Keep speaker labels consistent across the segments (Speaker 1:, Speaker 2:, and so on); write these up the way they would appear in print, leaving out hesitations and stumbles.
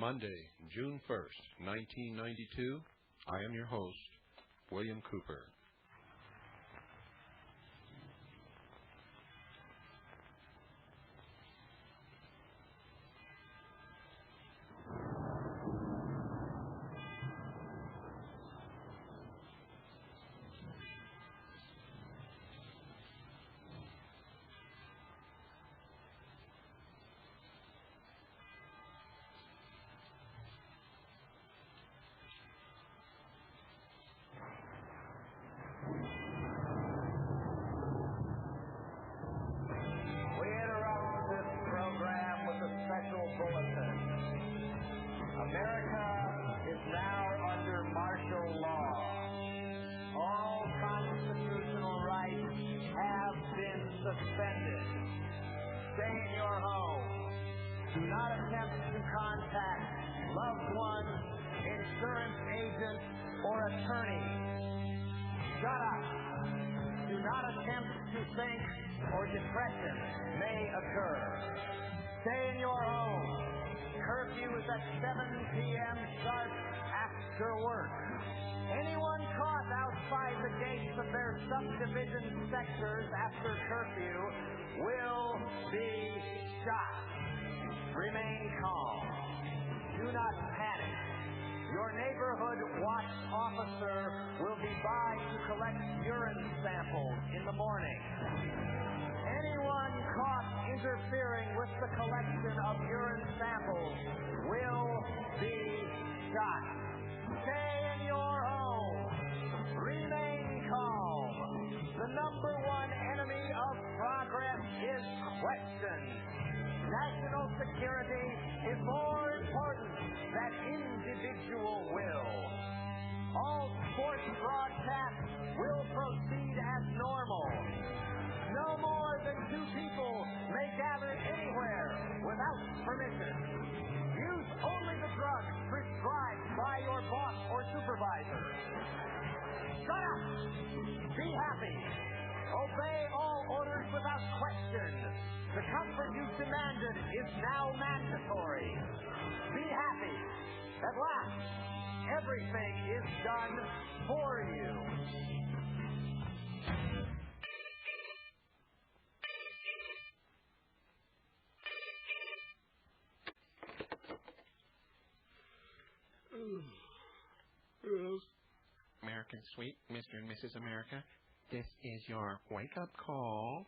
Speaker 1: Monday, June 1st, 1992. I am your host, William Cooper.
Speaker 2: America is now under martial law. All constitutional rights have been suspended. Stay in your home. Do not attempt to contact loved ones, insurance agents, or attorney. Shut up. Do not attempt to think or depression may occur. Stay in your home. Curfew is at 7 p.m. sharp after work. Anyone caught outside the gates of their subdivision sectors after curfew will be shot. Remain calm. Do not panic. Your neighborhood watch officer will be by to collect urine samples in the morning. Anyone caught interfering with the collection of urine samples will be shot. Stay in your home. Remain calm. The number one enemy of progress is question. National security is more important than individual will. All sports broadcasts will proceed as normal. No more than 2 people may gather anywhere without permission. Use only the drugs prescribed by your boss or supervisor. Shut up! Be happy. Obey all orders without question. The comfort you demanded is now mandatory. Be happy. At last, everything is done for you.
Speaker 3: American Sweet, Mr. and Mrs. America, this is your wake-up call.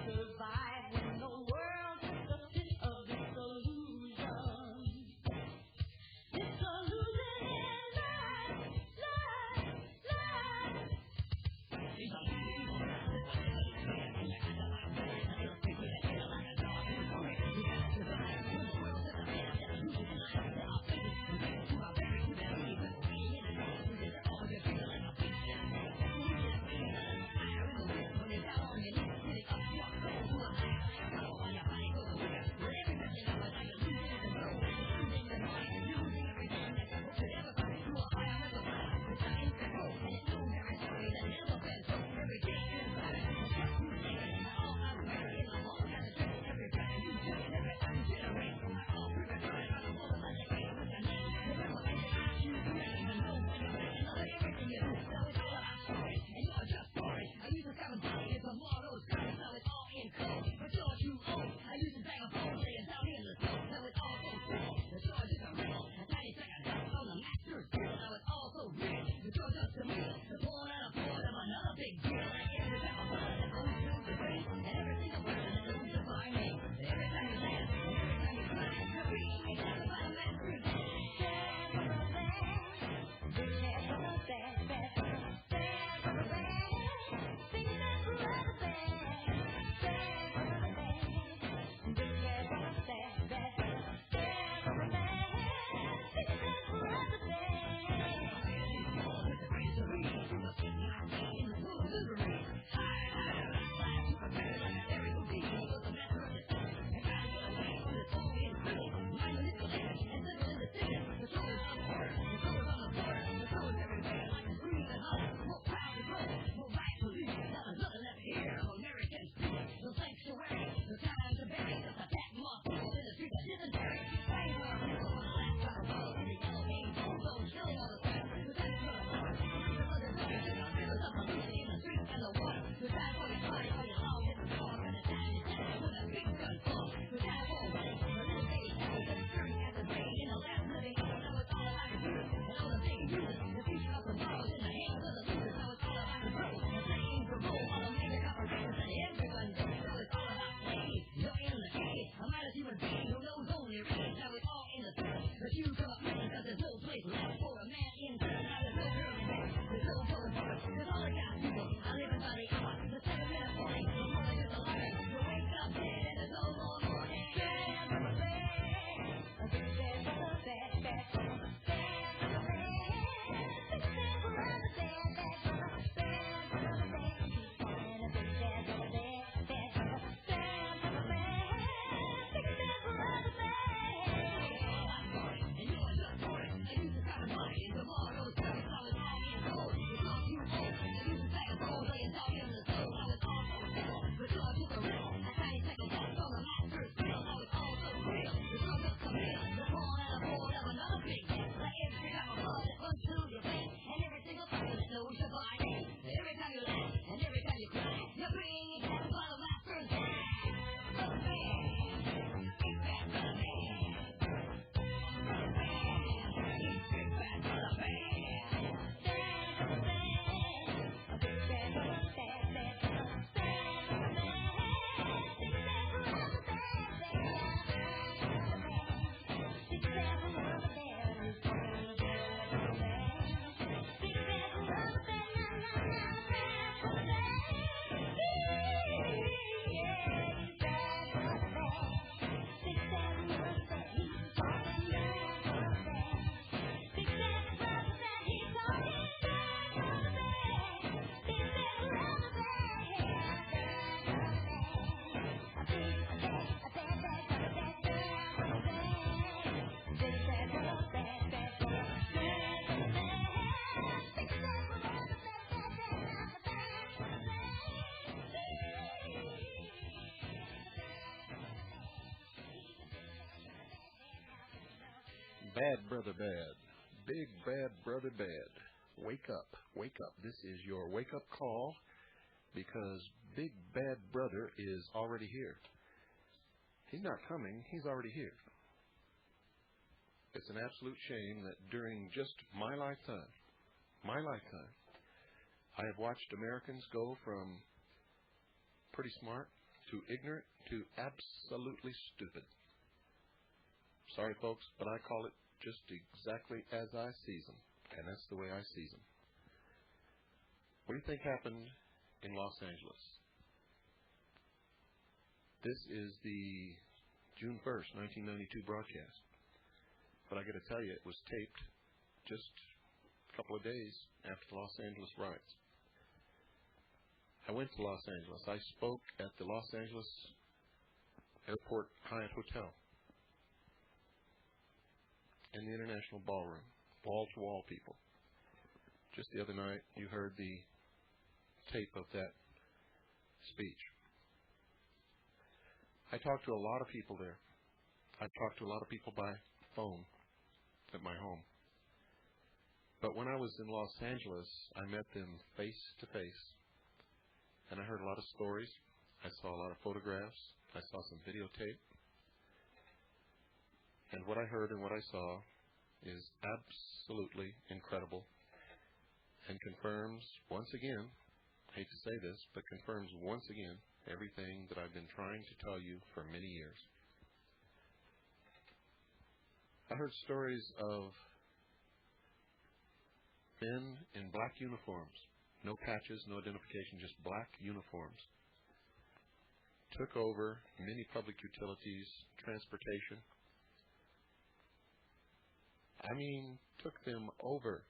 Speaker 4: Survive.
Speaker 1: Bad brother bad. Big bad brother bad. Wake up. Wake up. This is your wake-up call because Big Bad Brother is already here. He's not coming. He's already here. It's an absolute shame that during just my lifetime, I have watched Americans go from pretty smart to ignorant to absolutely stupid. Sorry, folks, but I call it just exactly as I sees them, and that's the way I sees them. What do you think happened in Los Angeles? This is the June 1st, 1992 broadcast. But I got to tell you, it was taped just a couple of days after the Los Angeles riots. I went to Los Angeles. I spoke at the Los Angeles Airport Hyatt Hotel in the International Ballroom, wall-to-wall people. Just the other night, you heard the tape of that speech. I talked to a lot of people there. I talked to a lot of people by phone at my home. But when I was in Los Angeles, I met them face to face. And I heard a lot of stories. I saw a lot of photographs. I saw some videotape. And what I heard and what I saw is absolutely incredible and confirms once again, I hate to say this, but confirms once again everything that I've been trying to tell you for many years. I heard stories of men in black uniforms, no patches, no identification, just black uniforms, took over many public utilities, transportation. I mean, took them over.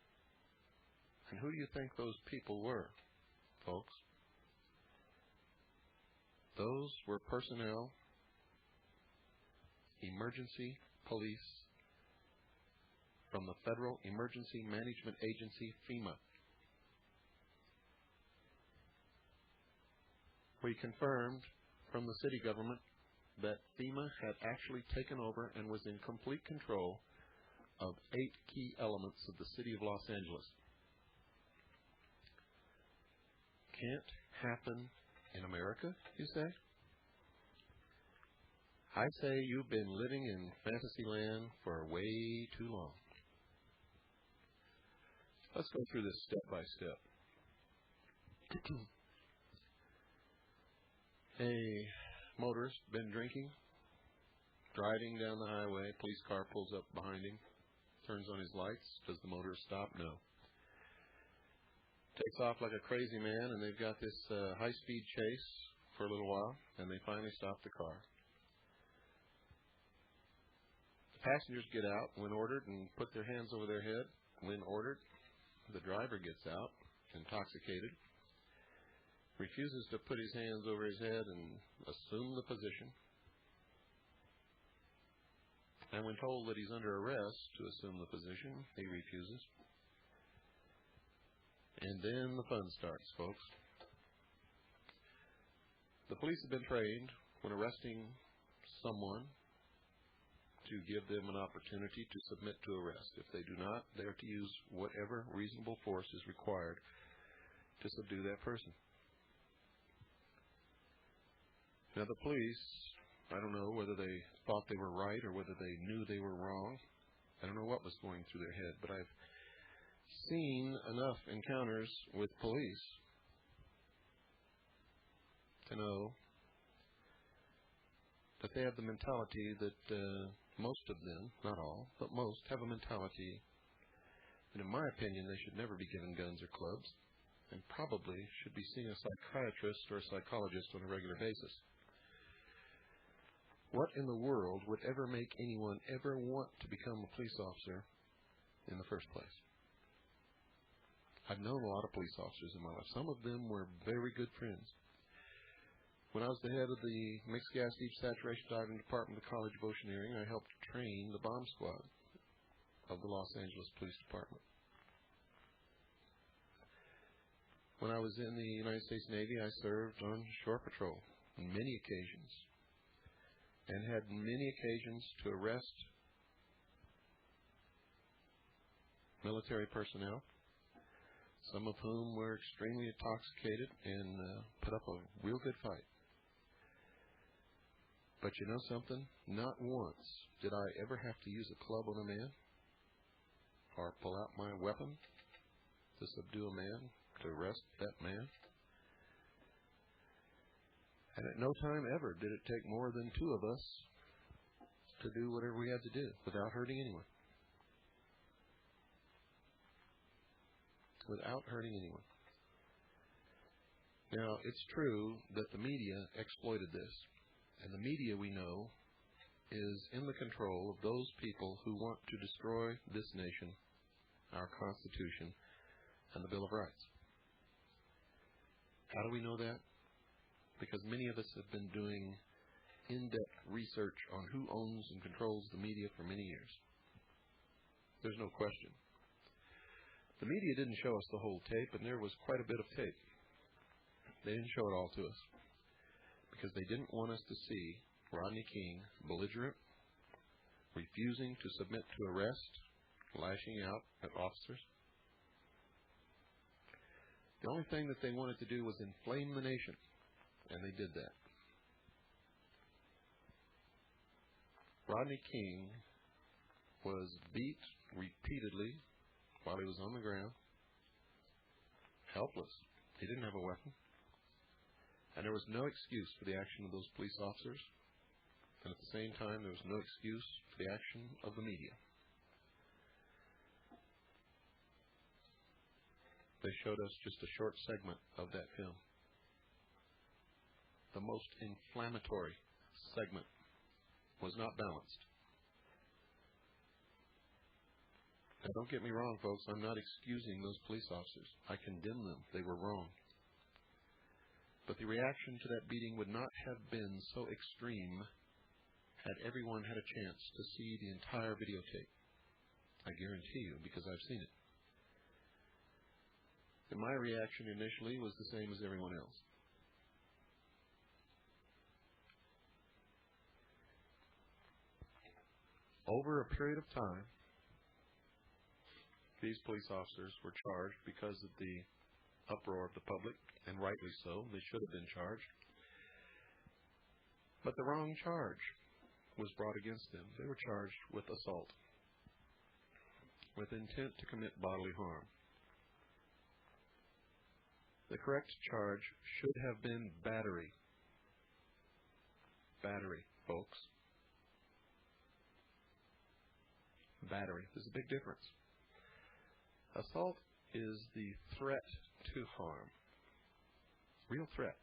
Speaker 1: And who do you think those people were, folks? Those were personnel, emergency police from the Federal Emergency Management Agency, FEMA. We confirmed from the city government that FEMA had actually taken over and was in complete control of 8 key elements of the city of Los Angeles. Can't happen in America, you say? I say you've been living in fantasy land for way too long. Let's go through this step by step. A motorist been drinking, driving down the highway, police car pulls up behind him, turns on his lights. Does the motorist stop? No. Takes off like a crazy man, and they've got this high-speed chase for a little while, and they finally stop the car. The passengers get out when ordered and put their hands over their head when ordered. The driver gets out, intoxicated, refuses to put his hands over his head and assume the position. And when told that he's under arrest to assume the position, he refuses. And then the fun starts, folks. The police have been trained when arresting someone to give them an opportunity to submit to arrest. If they do not, they are to use whatever reasonable force is required to subdue that person. Now the police, I don't know whether they thought they were right or whether they knew they were wrong. I don't know what was going through their head, but I've seen enough encounters with police to know that they have the mentality that most of them, not all, but most, have a mentality that, in my opinion, they should never be given guns or clubs and probably should be seeing a psychiatrist or a psychologist on a regular basis. What in the world would ever make anyone ever want to become a police officer in the first place? I've known a lot of police officers in my life. Some of them were very good friends. When I was the head of the Mixed Gas Deep Saturation Diving Department of the College of Oceaneering, I helped train the bomb squad of the Los Angeles Police Department. When I was in the United States Navy, I served on shore patrol on many occasions and had many occasions to arrest military personnel, some of whom were extremely intoxicated and put up a real good fight. But you know something? Not once did I ever have to use a club on a man or pull out my weapon to subdue a man, to arrest that man. And at no time ever did it take more than two of us to do whatever we had to do without hurting anyone. Without hurting anyone. Now, it's true that the media exploited this. And the media, we know, is in the control of those people who want to destroy this nation, our Constitution, and the Bill of Rights. How do we know that? Because many of us have been doing in-depth research on who owns and controls the media for many years. There's no question. The media didn't show us the whole tape, and there was quite a bit of tape. They didn't show it all to us because they didn't want us to see Rodney King belligerent, refusing to submit to arrest, lashing out at officers. The only thing that they wanted to do was inflame the nation, and they did that. Rodney King was beat repeatedly while he was on the ground, helpless. He didn't have a weapon. And there was no excuse for the action of those police officers. And at the same time, there was no excuse for the action of the media. They showed us just a short segment of that film. The most inflammatory segment was not balanced. Now, don't get me wrong, folks. I'm not excusing those police officers. I condemn them. They were wrong. But the reaction to that beating would not have been so extreme had everyone had a chance to see the entire videotape. I guarantee you, because I've seen it. And my reaction initially was the same as everyone else. Over a period of time, these police officers were charged because of the uproar of the public, and rightly so. They should have been charged. But the wrong charge was brought against them. They were charged with assault, with intent to commit bodily harm. The correct charge should have been battery. Battery, folks. Battery. There's a big difference. Assault is the threat to harm. Real threat.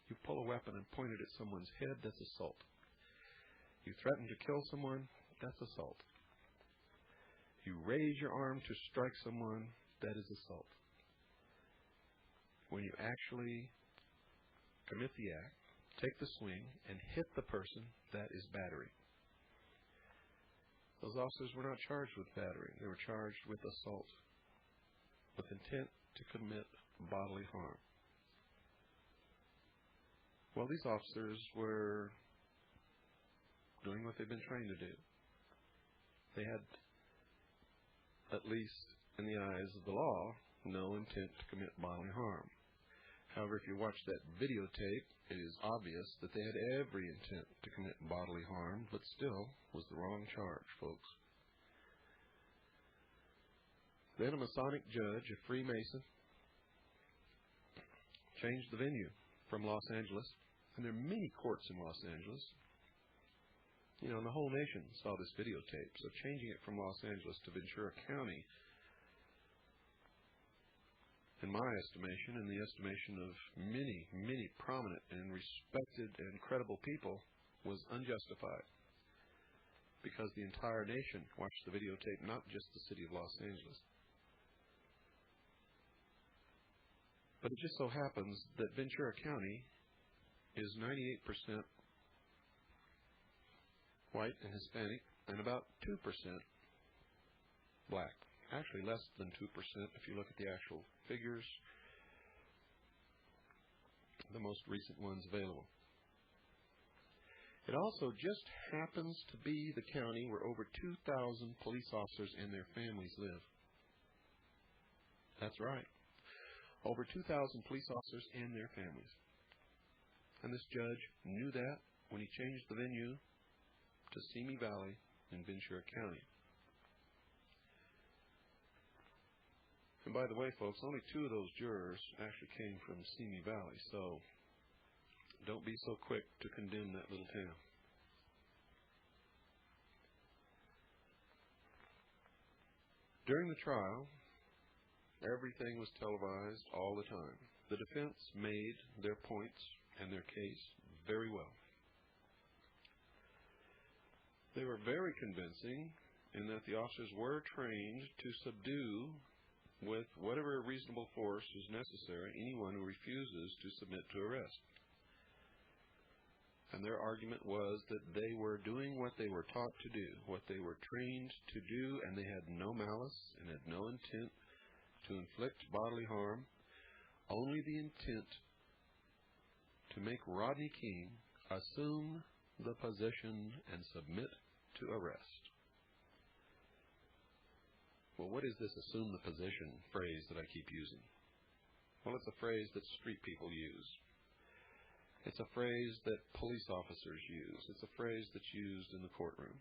Speaker 1: You pull a weapon and point it at someone's head, that's assault. You threaten to kill someone, that's assault. You raise your arm to strike someone, that is assault. When you actually commit the act, take the swing, and hit the person, that is battery. Those officers were not charged with battery. They were charged with assault, with intent to commit bodily harm. Well, these officers were doing what they've been trained to do. They had, at least in the eyes of the law, no intent to commit bodily harm. However, if you watch that videotape, it is obvious that they had every intent to commit bodily harm, but still was the wrong charge, folks. Then a Masonic judge, a Freemason, changed the venue from Los Angeles. And there are many courts in Los Angeles. You know, and the whole nation saw this videotape. So changing it from Los Angeles to Ventura County, in my estimation, in the estimation of many, many prominent and respected and credible people, was unjustified. Because the entire nation watched the videotape, not just the city of Los Angeles. But it just so happens that Ventura County is 98% white and Hispanic, and about 2% black. Actually, less than 2% if you look at the actual figures, the most recent ones available. It also just happens to be the county where over 2,000 police officers and their families live. That's right. Over 2,000 police officers and their families. And this judge knew that when he changed the venue to Simi Valley in Ventura County. And by the way, folks, only 2 of those jurors actually came from Simi Valley, so don't be so quick to condemn that little town. During the trial, everything was televised all the time. The defense made their points and their case very well. They were very convincing in that the officers were trained to subdue with whatever reasonable force is necessary anyone who refuses to submit to arrest. And their argument was that they were doing what they were taught to do, what they were trained to do, and they had no malice and had no intent to inflict bodily harm, only the intent to make Rodney King assume the position and submit to arrest. Well, what is this assume the position phrase that I keep using? Well, it's a phrase that street people use. It's a phrase that police officers use. It's a phrase that's used in the courtroom.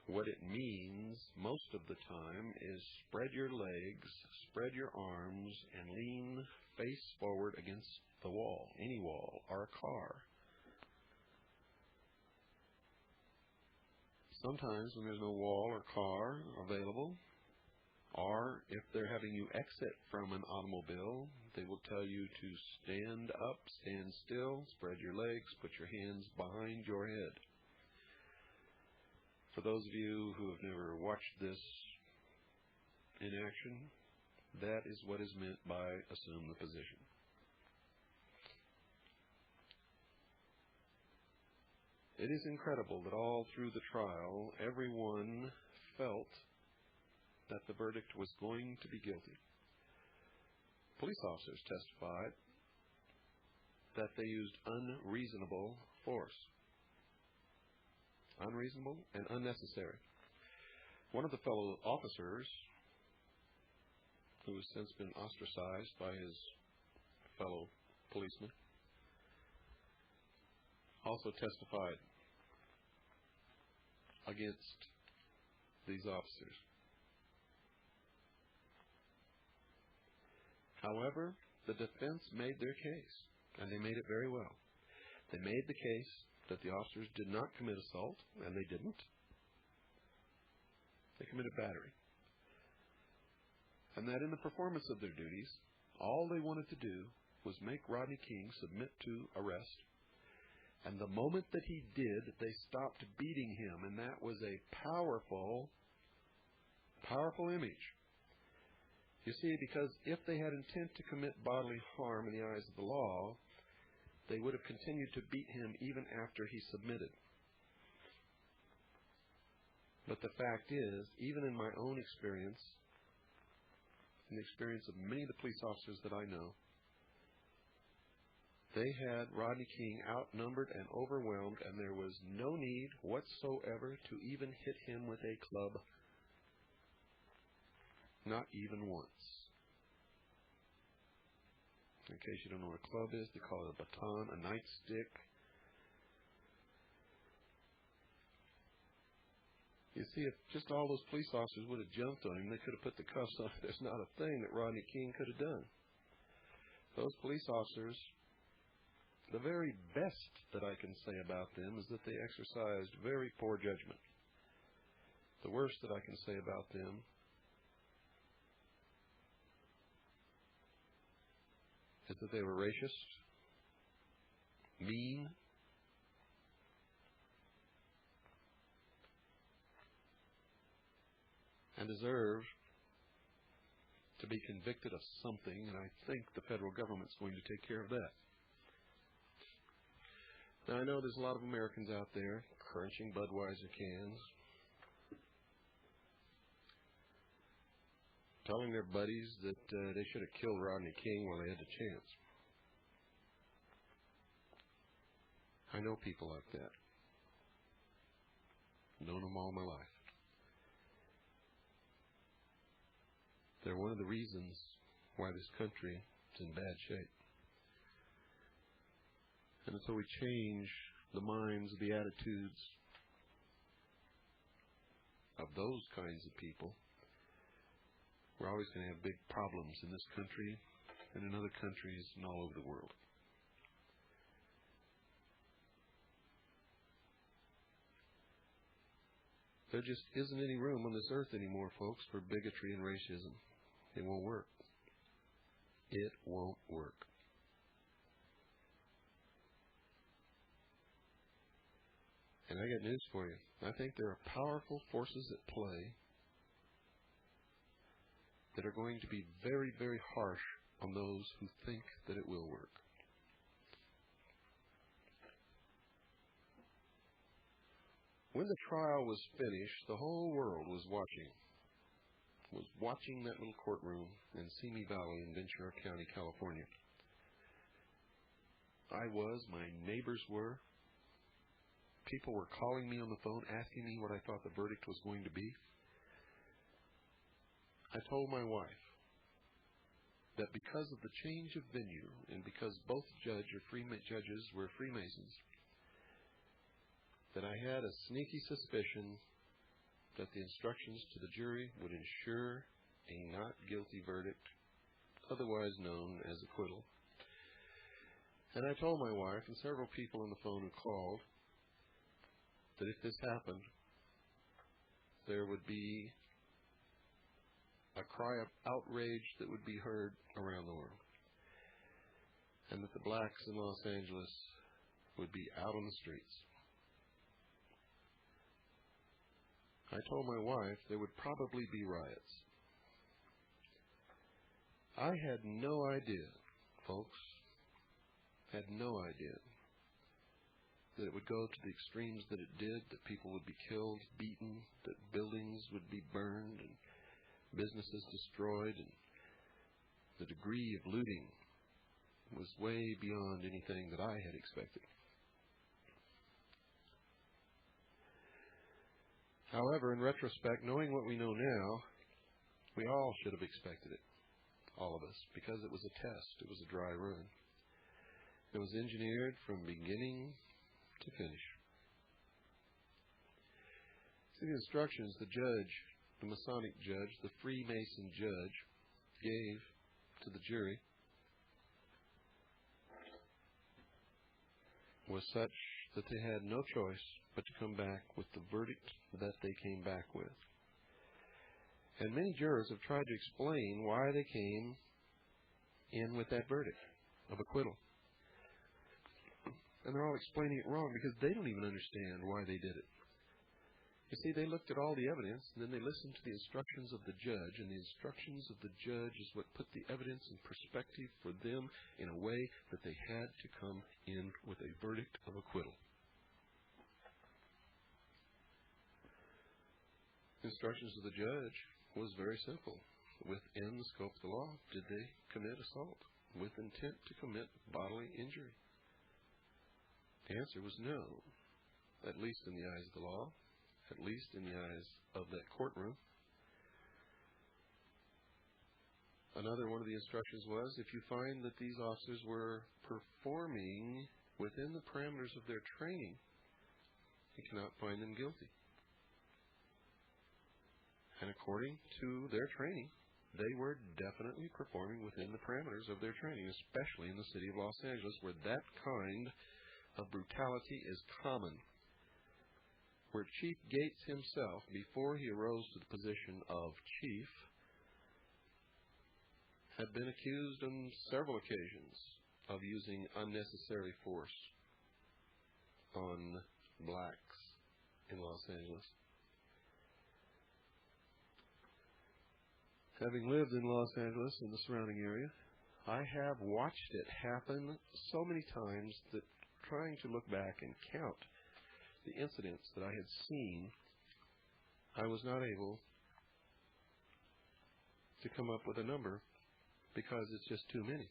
Speaker 1: What it means most of the time is spread your legs, spread your arms, and lean face forward against the wall, any wall, or a car. Sometimes when there's no wall or car available, or if they're having you exit from an automobile, they will tell you to stand up, stand still, spread your legs, put your hands behind your head. For those of you who have never watched this in action, that is what is meant by assume the position. It is incredible that all through the trial, everyone felt that the verdict was going to be guilty. Police officers testified that they used unreasonable force. Unreasonable and unnecessary. One of the fellow officers, who has since been ostracized by his fellow policemen, also testified against these officers. However, the defense made their case, and they made it very well. They made the case that the officers did not commit assault, and they didn't. They committed battery. And that in the performance of their duties, all they wanted to do was make Rodney King submit to arrest. And the moment that he did, they stopped beating him, and that was a powerful, powerful image. You see, because if they had intent to commit bodily harm in the eyes of the law, they would have continued to beat him even after he submitted. But the fact is, even in my own experience, in the experience of many of the police officers that I know, they had Rodney King outnumbered and overwhelmed, and there was no need whatsoever to even hit him with a club. Not even once. In case you don't know what a club is, they call it a baton, a nightstick. You see, if just all those police officers would have jumped on him, they could have put the cuffs on. There's not a thing that Rodney King could have done. Those police officers, the very best that I can say about them is that they exercised very poor judgment. The worst that I can say about them is that they were racist, mean, and deserve to be convicted of something, and I think the federal government's going to take care of that. Now, I know there's a lot of Americans out there crunching Budweiser cans, telling their buddies that they should have killed Rodney King while they had the chance. I know people like that. Known them all my life. They're one of the reasons why this country is in bad shape. And until we change the minds, the attitudes of those kinds of people, we're always going to have big problems in this country and in other countries and all over the world. There just isn't any room on this earth anymore, folks, for bigotry and racism. It won't work. It won't work. And I got news for you. I think there are powerful forces at play that are going to be very, very harsh on those who think that it will work. When the trial was finished, the whole world was watching that little courtroom in Simi Valley in Ventura County, California. My neighbors were. People were calling me on the phone, asking me what I thought the verdict was going to be. I told my wife that because of the change of venue and because both judges were Freemasons, that I had a sneaky suspicion that the instructions to the jury would ensure a not guilty verdict, otherwise known as acquittal. And I told my wife and several people on the phone who called that if this happened, there would be a cry of outrage that would be heard around the world, and that the blacks in Los Angeles would be out on the streets. I told my wife there would probably be riots. I had no idea, folks, had no idea that it would go to the extremes that it did, that people would be killed, beaten, that buildings would be burned and businesses destroyed, and the degree of looting was way beyond anything that I had expected. However, in retrospect, knowing what we know now, we all should have expected it, all of us, because it was a test. It was a dry run. It was engineered from beginning to finish. See, the instructions the judge, the Masonic judge, the Freemason judge, gave to the jury was such that they had no choice but to come back with the verdict that they came back with. And many jurors have tried to explain why they came in with that verdict of acquittal. And they're all explaining it wrong because they don't even understand why they did it. You see, they looked at all the evidence, and then they listened to the instructions of the judge, and the instructions of the judge is what put the evidence in perspective for them in a way that they had to come in with a verdict of acquittal. The instructions of the judge was very simple. Within the scope of the law, did they commit assault with intent to commit bodily injury? The answer was no, at least in the eyes of the law, at least in the eyes of that courtroom. Another one of the instructions was, if you find that these officers were performing within the parameters of their training, you cannot find them guilty. And according to their training, they were definitely performing within the parameters of their training, especially in the city of Los Angeles, where that kind of brutality is common. Where Chief Gates himself, before he arose to the position of chief, had been accused on several occasions of using unnecessary force on blacks in Los Angeles. Having lived in Los Angeles and the surrounding area, I have watched it happen so many times that trying to look back and count the incidents that I had seen, I was not able to come up with a number because it's just too many.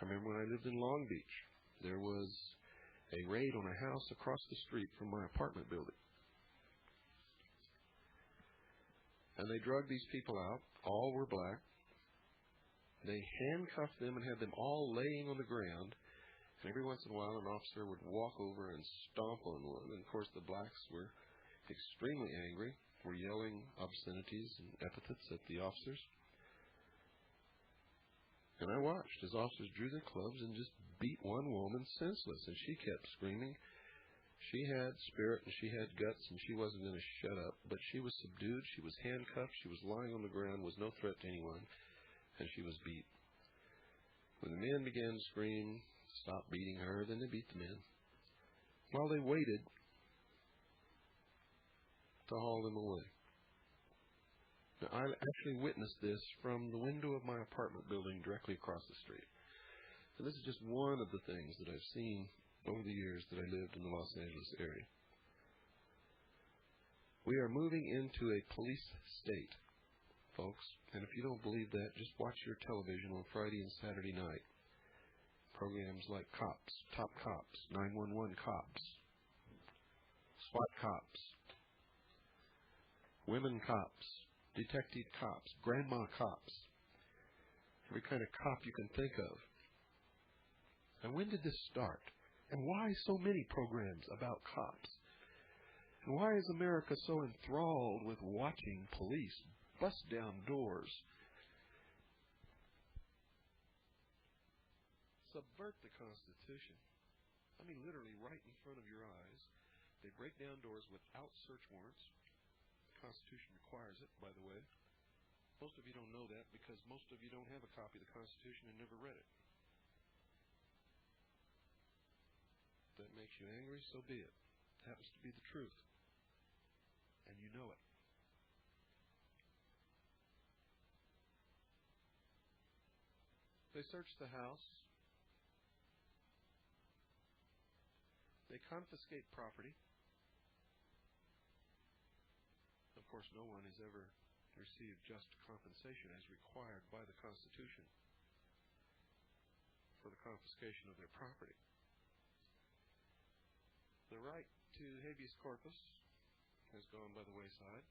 Speaker 1: I remember when I lived in Long Beach, there was a raid on a house across the street from my apartment building. And they drug these people out. All were black. They handcuffed them and had them all laying on the ground. And every once in a while, an officer would walk over and stomp on one. And, of course, the blacks were extremely angry, were yelling obscenities and epithets at the officers. And I watched as officers drew their clubs and just beat one woman senseless. And she kept screaming. She had spirit and she had guts and she wasn't going to shut up. But she was subdued. She was handcuffed. She was lying on the ground, was no threat to anyone. And she was beat. When the men began to scream, stop beating her, then they beat the men. While they waited to haul them away. Now, I actually witnessed this from the window of my apartment building directly across the street. And this is just one of the things that I've seen over the years that I lived in the Los Angeles area. We are moving into a police state, folks. And if you don't believe that, just watch your television on Friday and Saturday night. Programs like Cops, Top Cops, 911 Cops, SWAT Cops, Women Cops, Detective Cops, Grandma Cops, every kind of cop you can think of. And when did this start? And why so many programs about cops? And why is America so enthralled with watching police bust down doors, subvert the Constitution? I mean, literally right in front of your eyes. They break down doors without search warrants. The Constitution requires it, by the way. Most of you don't know that because most of you don't have a copy of the Constitution and never read it. If that makes you angry, so be it. It happens to be the truth. And you know it. They search the house. They confiscate property. Of course, no one has ever received just compensation as required by the Constitution for the confiscation of their property. The right to habeas corpus has gone by the wayside.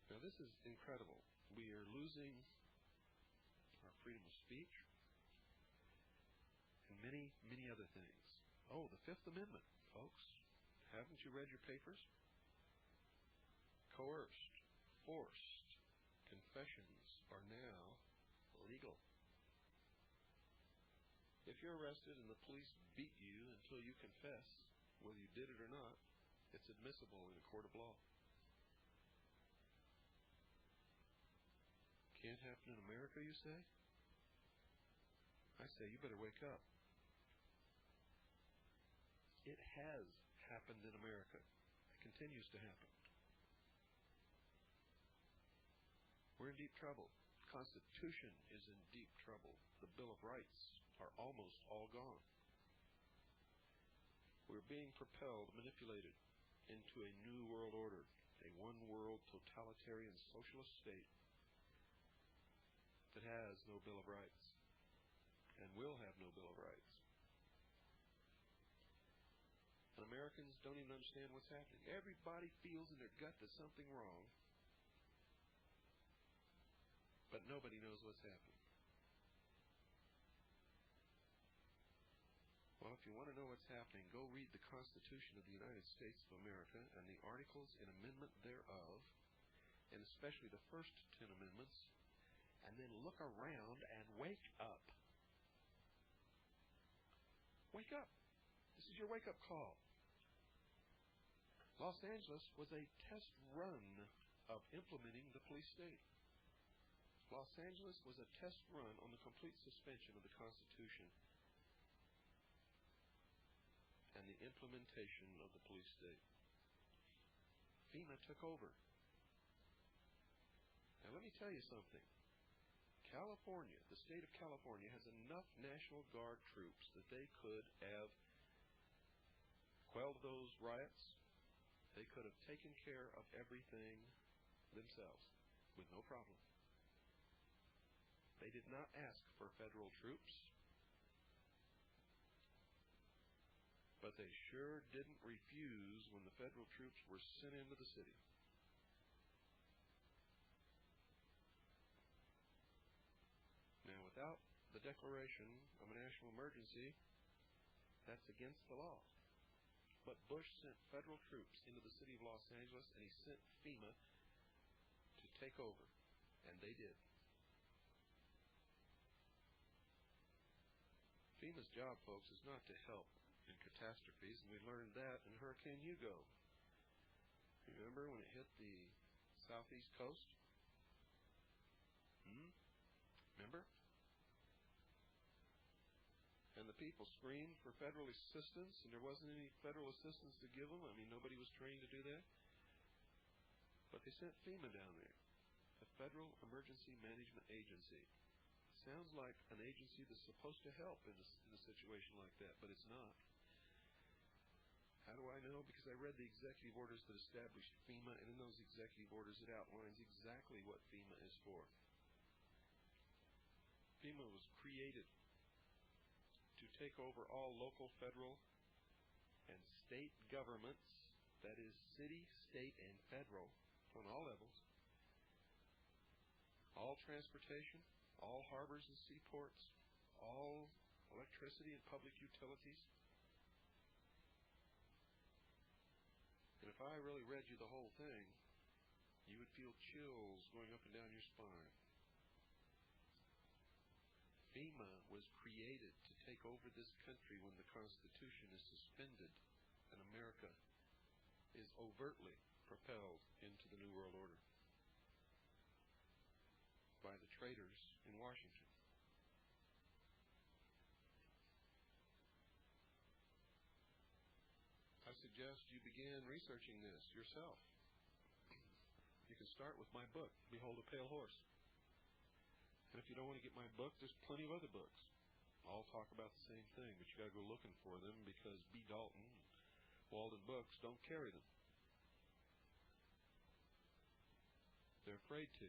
Speaker 1: Now, this is incredible. We are losing our freedom of speech and many, many other things. Oh, the Fifth Amendment, folks. Haven't you read your papers? Coerced, forced confessions are now legal. If you're arrested and the police beat you until you confess, whether you did it or not, it's admissible in a court of law. Can't happen in America, you say? I say you better wake up. It has happened in America. It continues to happen. We're in deep trouble. The Constitution is in deep trouble. The Bill of Rights are almost all gone. We're being propelled, manipulated into a new world order, a one-world totalitarian socialist state that has no Bill of Rights and will have no Bill of Rights. And Americans don't even understand what's happening. Everybody feels in their gut there's something wrong, but nobody knows what's happening. Well, if you want to know what's happening, go read the Constitution of the United States of America and the articles and amendment thereof, and especially the first 10 amendments, and then look around and wake up. Wake up. This is your wake-up call. Los Angeles was a test run of implementing the police state. Los Angeles was a test run on the complete suspension of the Constitution and the implementation of the police state. FEMA took over. Now let me tell you something. California, the state of California, has enough National Guard troops that they could have quelled those riots. They could have taken care of everything themselves with no problem. They did not ask for federal troops, but But they sure didn't refuse when the federal troops were sent into the city. Now, without the declaration of a national emergency, that's against the law. But Bush sent federal troops into the city of Los Angeles, and he sent FEMA to take over, and they did. FEMA's job, folks, is not to help in catastrophes, and we learned that in Hurricane Hugo. Remember when it hit the southeast coast? Remember? And the people screamed for federal assistance, and there wasn't any federal assistance to give them. I mean, nobody was trained to do that. But they sent FEMA down there, the Federal Emergency Management Agency. Sounds like an agency that's supposed to help in a situation like that, but it's not. How do I know? Because I read the executive orders that established FEMA, and in those executive orders it outlines exactly what FEMA is for. FEMA was created to take over all local, federal, and state governments, that is city, state, and federal, on all levels, all transportation, all harbors and seaports, all electricity and public utilities. And if I really read you the whole thing, you would feel chills going up and down your spine. FEMA was created to take over this country when the Constitution is suspended and America is overtly propelled into the New World Order by the traitors in Washington. I suggest you begin researching this yourself. You can start with my book, Behold a Pale Horse. And if you don't want to get my book, there's plenty of other books. All talk about the same thing, but you got to go looking for them because B. Dalton and Walden Books don't carry them. They're afraid to.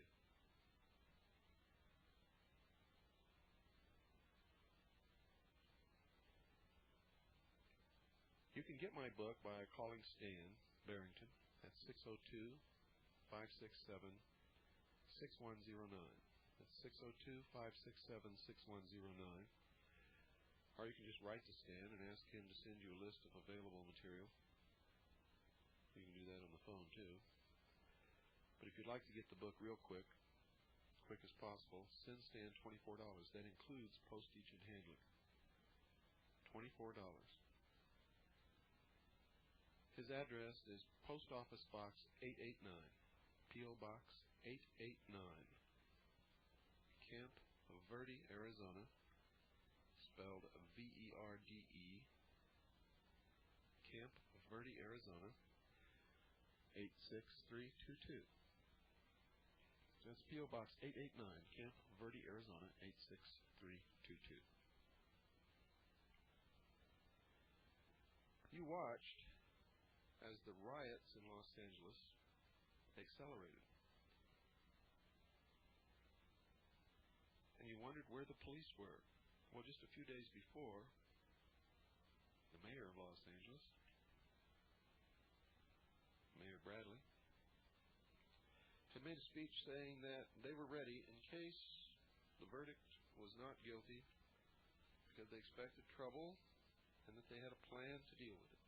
Speaker 1: You can get my book by calling Stan Barrington at 602-567-6109. That's 602-567-6109. Or you can just write to Stan and ask him to send you a list of available material. You can do that on the phone too. But if you'd like to get the book real quick as possible, send Stan $24. That includes postage and handling. $24. His address is Post Office Box 889, P.O. Box 889, Camp Verde, Arizona, spelled V-E-R-D-E, Camp Verde, Arizona, 86322. That's P.O. Box 889, Camp Verde, Arizona, 86322. You watched as the riots in Los Angeles accelerated. And you wondered where the police were. Well, just a few days before, the mayor of Los Angeles, Mayor Bradley, had made a speech saying that they were ready in case the verdict was not guilty because they expected trouble and that they had a plan to deal with it.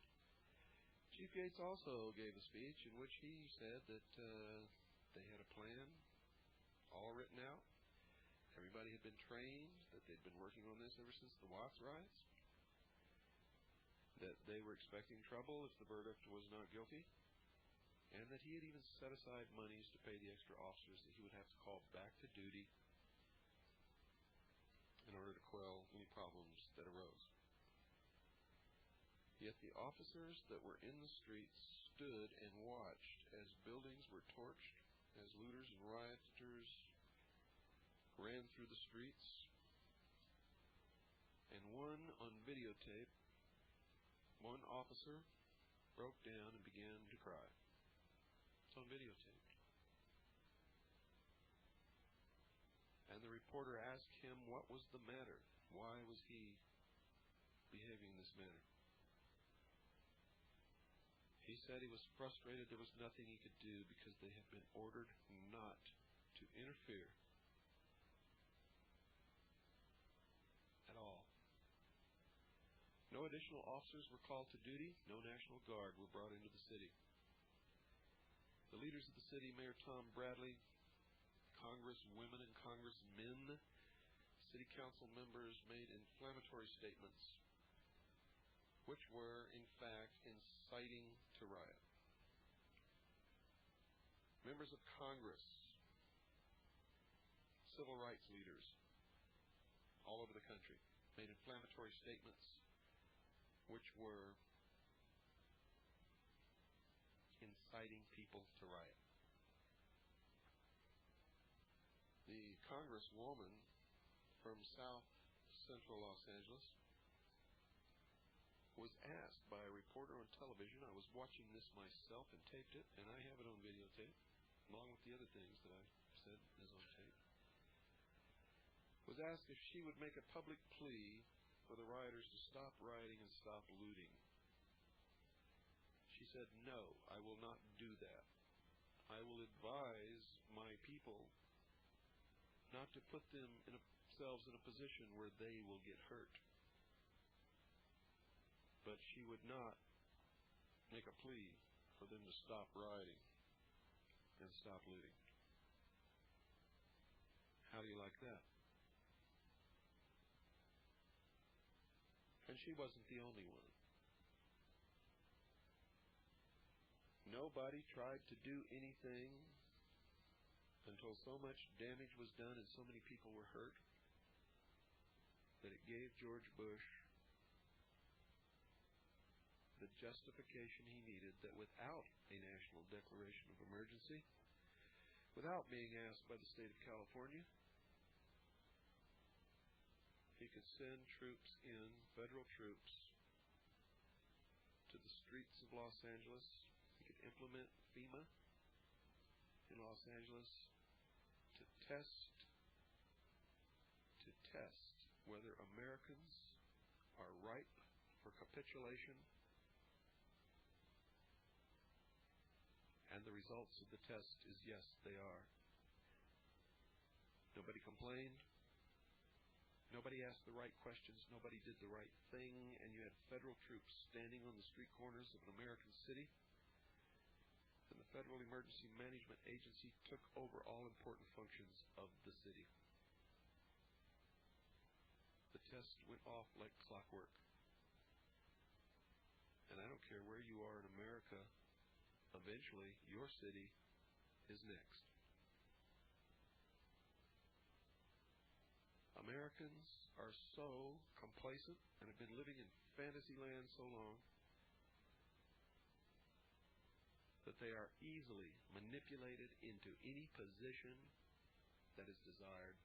Speaker 1: Chief Gates also gave a speech in which he said that they had a plan all written out. Everybody had been trained, that they'd been working on this ever since the Watts riots, that they were expecting trouble if the verdict was not guilty, and that he had even set aside monies to pay the extra officers that he would have to call back to duty in order to quell any problems that arose. Yet the officers that were in the streets stood and watched as buildings were torched, as looters and rioters ran through the streets, and on videotape, one officer broke down and began to cry. It's on videotape. And the reporter asked him what was the matter. Why was he behaving in this manner? He said he was frustrated there was nothing he could do because they had been ordered not to interfere at all. No additional officers were called to duty. No National Guard were brought into the city. The leaders of the city, Mayor Tom Bradley, Congresswomen and Congressmen, city council members made inflammatory statements which were, in fact, inciting to riot. Members of Congress, civil rights leaders all over the country made inflammatory statements which were inciting people to riot. The Congresswoman from South Central Los Angeles was asked by a reporter on television. I was watching this myself and taped it, and I have it on videotape, along with the other things that I said is on tape. Was asked if she would make a public plea for the rioters to stop rioting and stop looting. She said, "No, I will not do that. I will advise my people not to put themselves in a position where they will get hurt." But she would not make a plea for them to stop rioting and stop looting. How do you like that? And she wasn't the only one. Nobody tried to do anything until so much damage was done and so many people were hurt that it gave George Bush the justification he needed that without a national declaration of emergency, without being asked by the state of California, he could send troops in, federal troops, to the streets of Los Angeles. He could implement FEMA in Los Angeles to test whether Americans are ripe for capitulation. And the results of the test is yes, they are. Nobody complained. Nobody asked the right questions. Nobody did the right thing. And you had federal troops standing on the street corners of an American city. And the Federal Emergency Management Agency took over all important functions of the city. The test went off like clockwork. And I don't care where you are in America, eventually, your city is next. Americans are so complacent and have been living in fantasy land so long that they are easily manipulated into any position that is desired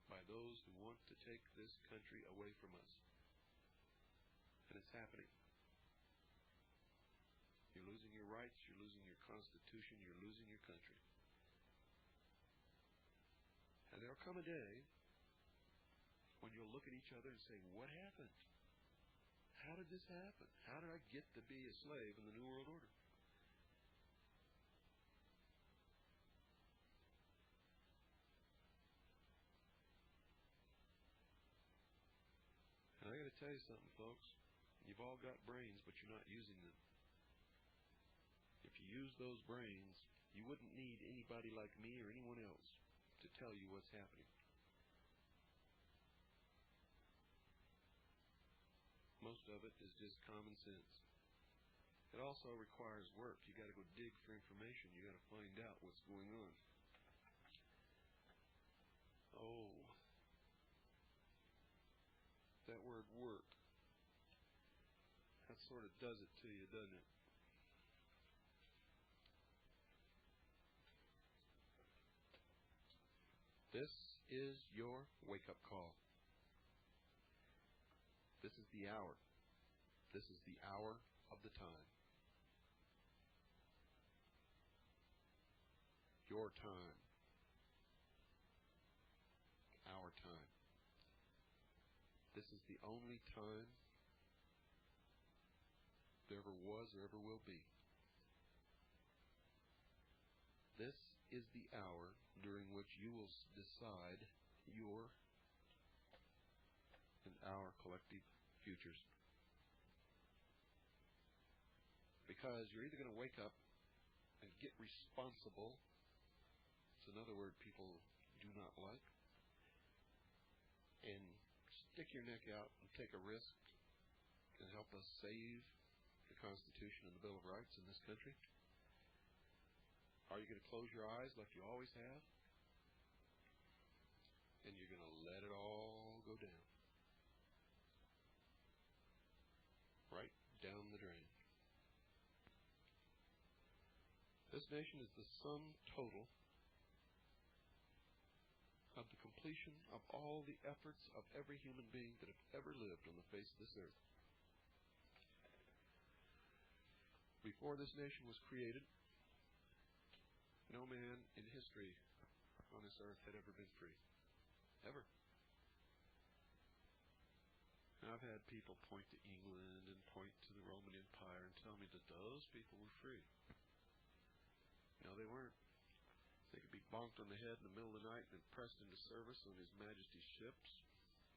Speaker 1: by those who want to take this country away from us. And it's happening. You're losing your rights, you're losing your Constitution, you're losing your country. And there'll come a day when you'll look at each other and say, what happened? How did this happen? How did I get to be a slave in the New World Order? And I got to tell you something, folks. You've all got brains, but you're not using them. If you use those brains, you wouldn't need anybody like me or anyone else to tell you what's happening. Most of it is just common sense. It also requires work. You got to go dig for information. You got to find out what's going on. Oh, that word work. That sort of does it to you, doesn't it? This is your wake-up call. This is the hour. This is the hour of the time. Your time. Our time. This is the only time there ever was or ever will be. This is the hour during which you will decide your and our collective futures. Because you're either going to wake up and get responsible. It's another word people do not like. And stick your neck out and take a risk and help us save the Constitution and the Bill of Rights in this country. Are you going to close your eyes like you always have? And you're going to let it all go down. Right down the drain. This nation is the sum total of the completion of all the efforts of every human being that have ever lived on the face of this earth. Before this nation was created, no man in history on this earth had ever been free. Ever. Now, I've had people point to England and point to the Roman Empire and tell me that those people were free. No, they weren't. They could be bonked on the head in the middle of the night and pressed into service on His Majesty's ships.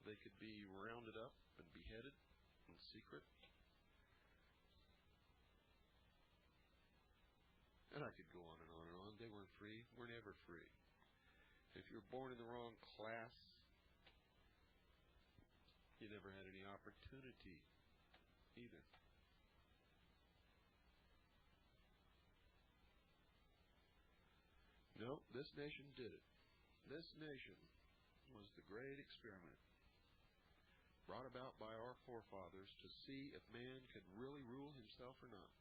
Speaker 1: They could be rounded up and beheaded in secret. And I could go on and on and on. They weren't free. We're never free. If you were born in the wrong class, you never had any opportunity either. No, this nation did it. This nation was the great experiment brought about by our forefathers to see if man could really rule himself or not.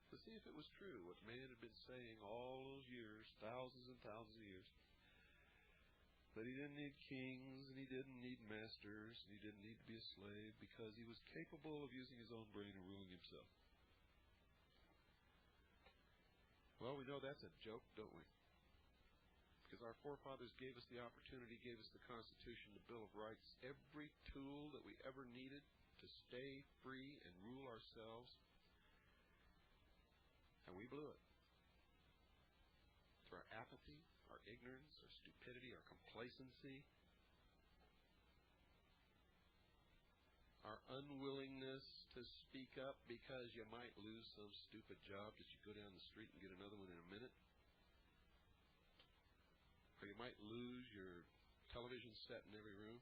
Speaker 1: To see if it was true what man had been saying all those years, thousands and thousands of years, that he didn't need kings and he didn't need masters and he didn't need to be a slave because he was capable of using his own brain and ruling himself. Well, we know that's a joke, don't we? Because our forefathers gave us the opportunity, gave us the Constitution, the Bill of Rights, every tool that we ever needed to stay free and rule ourselves. And we blew it. Through our apathy, our ignorance, our stupidity, our complacency, our unwillingness to speak up because you might lose some stupid job that you go down the street and get another one in a minute. Or you might lose your television set in every room.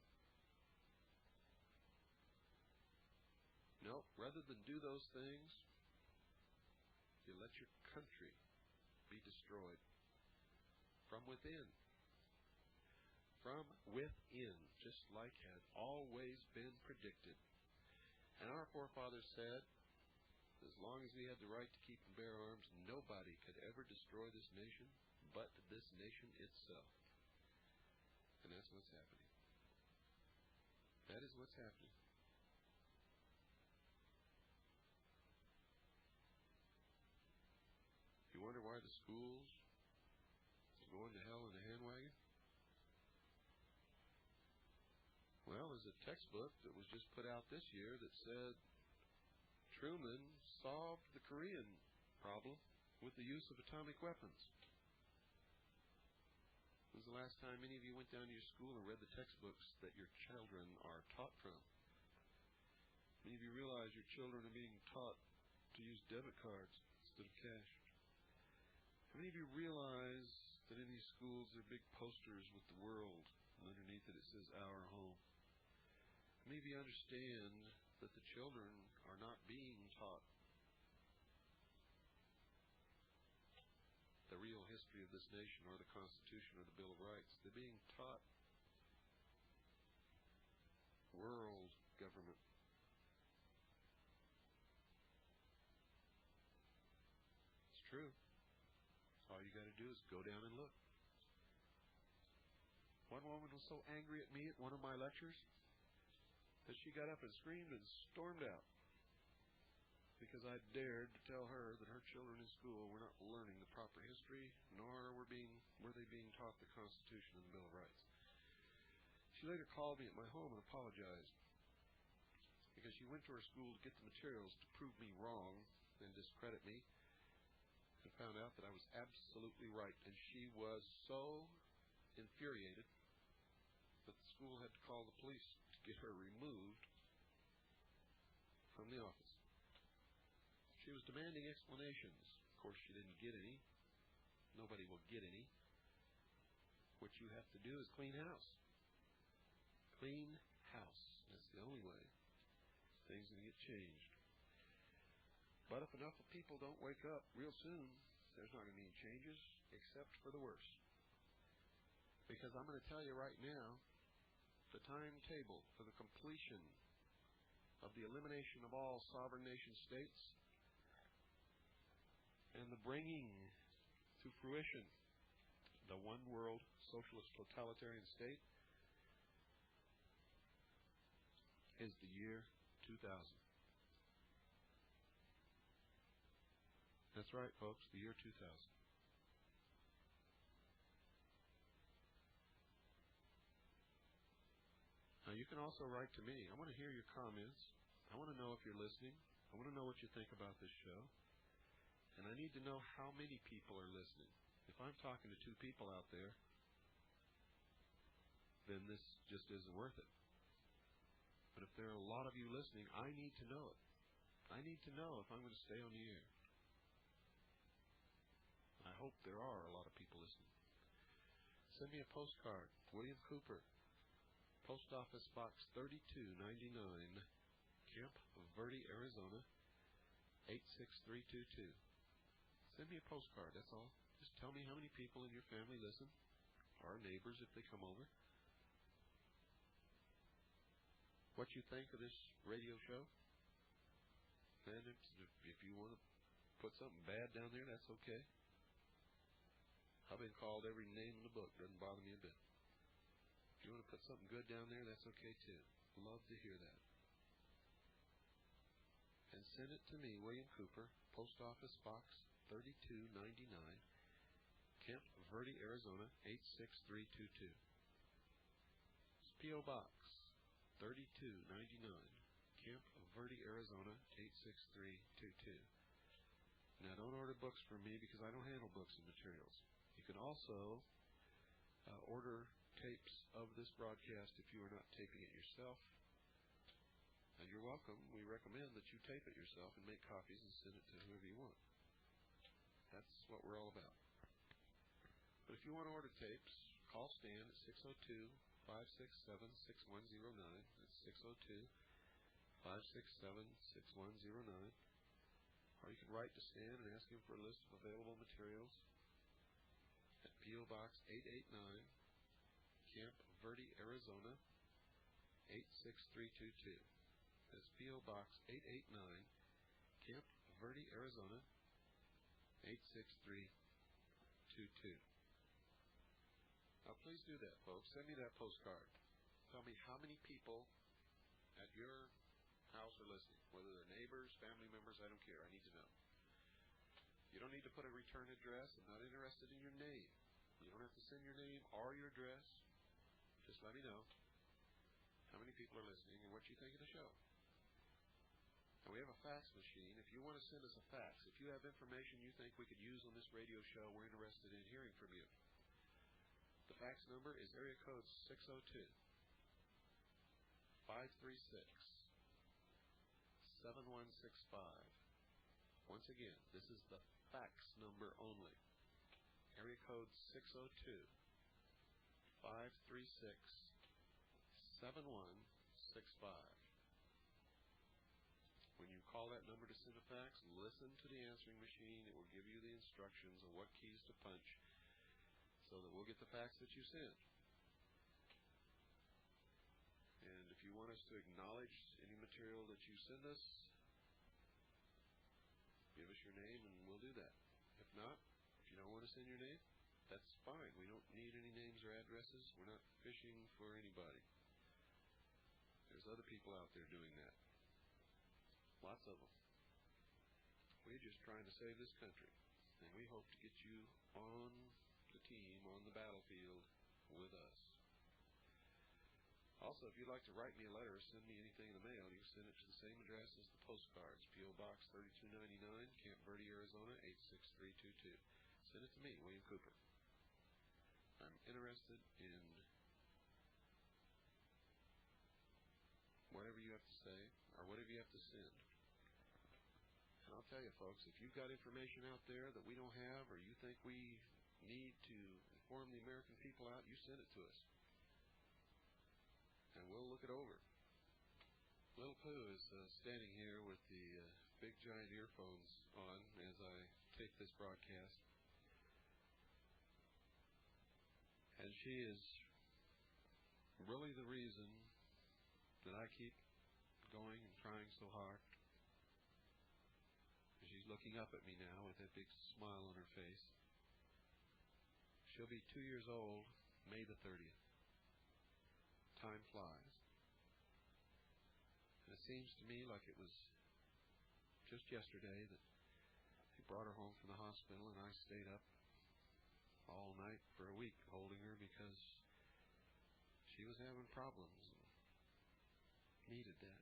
Speaker 1: No, rather than do those things, you let your country be destroyed from within. From within, just like had always been predicted. And our forefathers said, as long as we had the right to keep and bear arms, nobody could ever destroy this nation but this nation itself. And that's what's happening. That is what's happening. You wonder why the schools are going to hell in a handwagon? Well, there's a textbook that was just put out this year that said Truman solved the Korean problem with the use of atomic weapons. When was the last time any of you went down to your school and read the textbooks that your children are taught from? Many of you realize your children are being taught to use debit cards instead of cash. How many of you realize that in these schools there are big posters with the world, and underneath it it says "Our Home"? How many of you understand that the children are not being taught the real history of this nation or the Constitution or the Bill of Rights? They're being taught world government. It's true. All you got to do is go down and look. One woman was so angry at me at one of my lectures that she got up and screamed and stormed out because I dared to tell her that her children in school were not learning the proper history, nor were they being taught the Constitution and the Bill of Rights. She later called me at my home and apologized because she went to her school to get the materials to prove me wrong and discredit me, and found out that I was absolutely right. And she was so infuriated that the school had to call the police to get her removed from the office. She was demanding explanations. Of course, she didn't get any. Nobody will get any. What you have to do is clean house. Clean house. That's the only way things are going to get changed. But if enough of people don't wake up real soon, there's not going to be any changes except for the worse. Because I'm going to tell you right now, the timetable for the completion of the elimination of all sovereign nation states and the bringing to fruition the one world socialist totalitarian state is the year 2000. That's right, folks, the year 2000. Now, you can also write to me. I want to hear your comments. I want to know if you're listening. I want to know what you think about this show. And I need to know how many people are listening. If I'm talking to 2 people out there, then this just isn't worth it. But if there are a lot of you listening, I need to know it. I need to know if I'm going to stay on the air. I hope there are a lot of people listening. Send me a postcard. William Cooper, Post Office Box 3299, Camp Verde, Arizona, 86322. Send me a postcard, that's all. Just tell me how many people in your family listen, or neighbors if they come over. What you think of this radio show. And if you want to put something bad down there, that's okay. I've been called every name in the book. Doesn't bother me a bit. If you want to put something good down there, that's okay too. Love to hear that. And send it to me, William Cooper, Post Office Box 3299, Camp Verde, Arizona, 86322. It's P.O. Box 3299, Camp Verde, Arizona, 86322. Now, don't order books from me because I don't handle books and materials. You can also order tapes of this broadcast if you are not taping it yourself. And you're welcome. We recommend that you tape it yourself and make copies and send it to whoever you want. That's what we're all about. But if you want to order tapes, call Stan at 602-567-6109. That's 602-567-6109. Or you can write to Stan and ask him for a list of available materials at P.O. Box 889, Camp Verde, Arizona, 86322. That's P.O. Box 889, Camp Verde, Arizona, 86322. Now, please do that, folks. Send me that postcard. Tell me how many people at your house are listening, whether they're neighbors, family members, I don't care. I need to know. You don't need to put a return address. I'm not interested in your name. You don't have to send your name or your address. Just let me know how many people are listening and what you think of the show. And we have a fax machine. If you want to send us a fax, if you have information you think we could use on this radio show, we're interested in hearing from you. The fax number is area code 602-536-7165. Once again, this is the fax number only. Area code 602-536-7165. When you call that number to send a fax, listen to the answering machine. It will give you the instructions on what keys to punch so that we'll get the fax that you send. And if you want us to acknowledge any material that you send us, give us your name and we'll do that. If not, if you don't want to send your name, that's fine. We don't need any names or addresses. We're not fishing for anybody. There's other people out there doing that. Lots of them. We're just trying to save this country. And we hope to get you on the team, on the battlefield with us. Also, if you'd like to write me a letter or send me anything in the mail, you can send it to the same address as the postcards, P.O. Box 3299, Camp Verde, Arizona 86322. Send it to me, William Cooper. I'm interested in whatever you have to say or whatever you have to send. And I'll tell you, folks, if you've got information out there that we don't have or you think we need to inform the American people out, you send it to us. And we'll look it over. Little Pooh is standing here with the big giant earphones on as I take this broadcast. And she is really the reason that I keep going and trying so hard. She's looking up at me now with that big smile on her face. She'll be 2 years old May the 30th. Time flies. And it seems to me like it was just yesterday that they brought her home from the hospital, and I stayed up all night for a week holding her because she was having problems and needed that.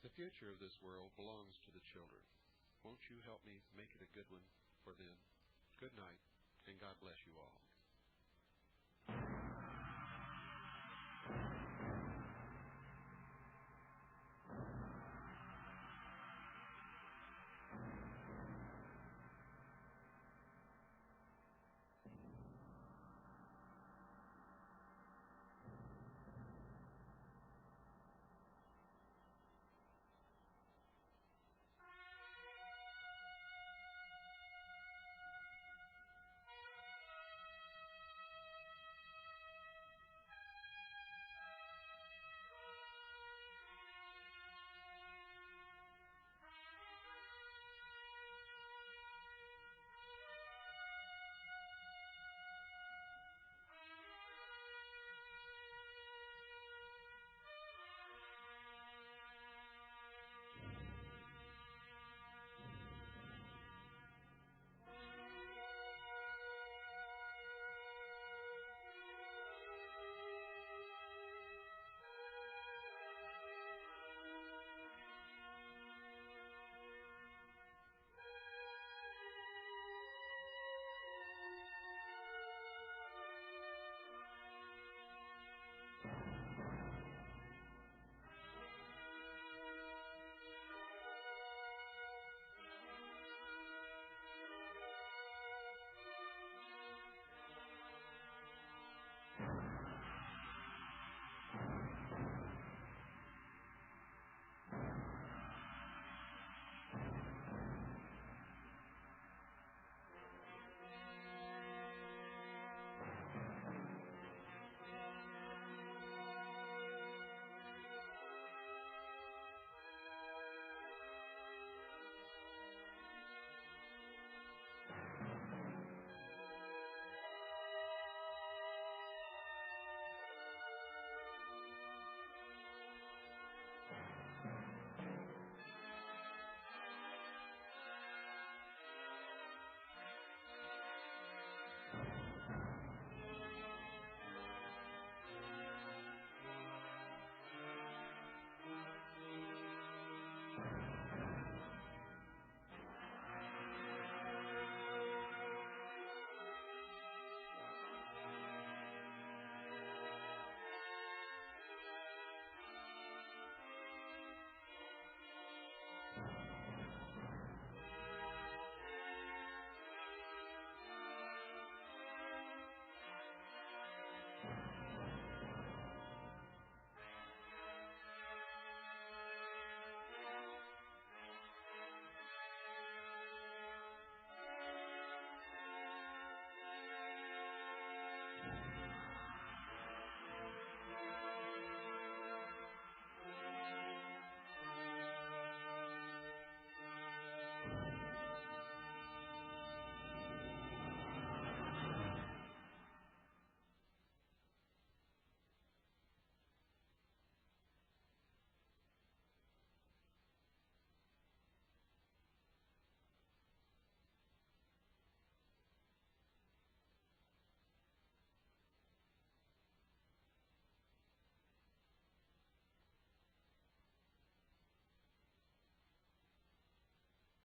Speaker 1: The future of this world belongs to the children. Won't you help me make it a good one for them? Good night, and God bless you all.